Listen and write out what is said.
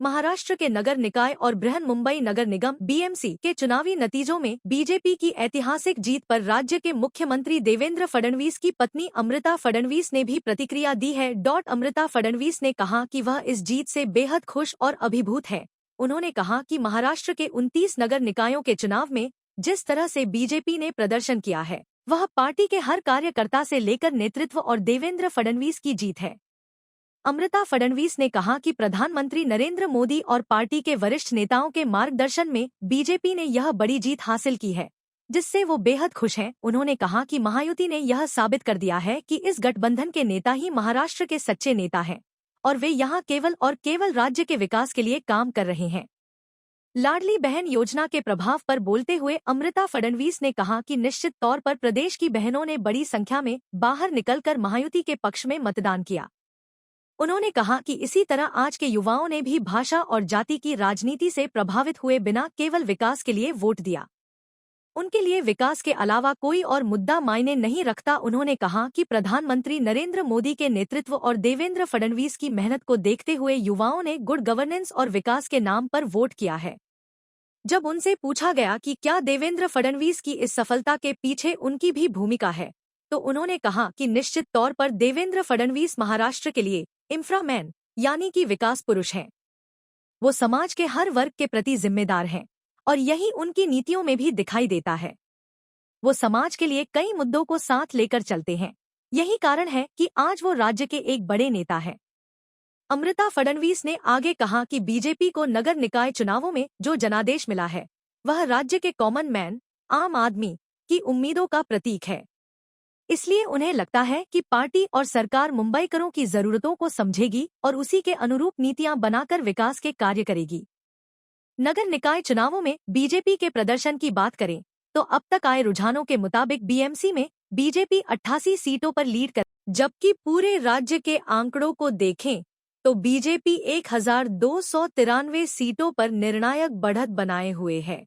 महाराष्ट्र के नगर निकाय और बृहन मुंबई नगर निगम (बीएमसी) के चुनावी नतीजों में बीजेपी की ऐतिहासिक जीत पर राज्य के मुख्यमंत्री देवेंद्र फडणवीस की पत्नी अमृता फडणवीस ने भी प्रतिक्रिया दी है। अमृता फडणवीस ने कहा कि वह इस जीत से बेहद खुश और अभिभूत है। उन्होंने कहा कि महाराष्ट्र के 29 नगर निकायों के चुनाव में जिस तरह से बीजेपी ने प्रदर्शन किया है, वह पार्टी के हर कार्यकर्ता से लेकर नेतृत्व और देवेंद्र फडणवीस की जीत है। अमृता फडणवीस ने कहा कि प्रधानमंत्री नरेंद्र मोदी और पार्टी के वरिष्ठ नेताओं के मार्गदर्शन में बीजेपी ने यह बड़ी जीत हासिल की है, जिससे वो बेहद खुश हैं। उन्होंने कहा कि महायुति ने यह साबित कर दिया है कि इस गठबंधन के नेता ही महाराष्ट्र के सच्चे नेता हैं और वे यहाँ केवल और केवल राज्य के विकास के लिए काम कर रहे हैं। लाडली बहन योजना के प्रभाव पर बोलते हुए अमृता फडणवीस ने कहा कि निश्चित तौर पर प्रदेश की बहनों ने बड़ी संख्या में बाहर निकलकर महायुति के पक्ष में मतदान किया। उन्होंने कहा कि इसी तरह आज के युवाओं ने भी भाषा और जाति की राजनीति से प्रभावित हुए बिना केवल विकास के लिए वोट दिया। उनके लिए विकास के अलावा कोई और मुद्दा मायने नहीं रखता। उन्होंने कहा कि प्रधानमंत्री नरेंद्र मोदी के नेतृत्व और देवेंद्र फडणवीस की मेहनत को देखते हुए युवाओं ने गुड गवर्नेंस और विकास के नाम पर वोट किया है। जब उनसे पूछा गया कि क्या देवेंद्र फडणवीस की इस सफलता के पीछे उनकी भी भूमिका है, तो उन्होंने कहा कि निश्चित तौर पर देवेंद्र फडणवीस महाराष्ट्र के लिए इंफ्रामैन यानी कि विकास पुरुष हैं। वो समाज के हर वर्ग के प्रति जिम्मेदार हैं और यही उनकी नीतियों में भी दिखाई देता है। वो समाज के लिए कई मुद्दों को साथ लेकर चलते हैं। यही कारण है कि आज वो राज्य के एक बड़े नेता हैं। अमृता फडणवीस ने आगे कहा कि बीजेपी को नगर निकाय चुनावों में जो जनादेश मिला है, वह राज्य के कॉमन मैन, आम आदमी की उम्मीदों का प्रतीक है। इसलिए उन्हें लगता है कि पार्टी और सरकार मुंबईकरों की जरूरतों को समझेगी और उसी के अनुरूप नीतियां बनाकर विकास के कार्य करेगी। नगर निकाय चुनावों में बीजेपी के प्रदर्शन की बात करें तो अब तक आए रुझानों के मुताबिक बीएमसी में बीजेपी 88 सीटों पर लीड कर, जबकि पूरे राज्य के आंकड़ों को देखें तो बीजेपी 1293 सीटों पर निर्णायक बढ़त बनाए हुए है।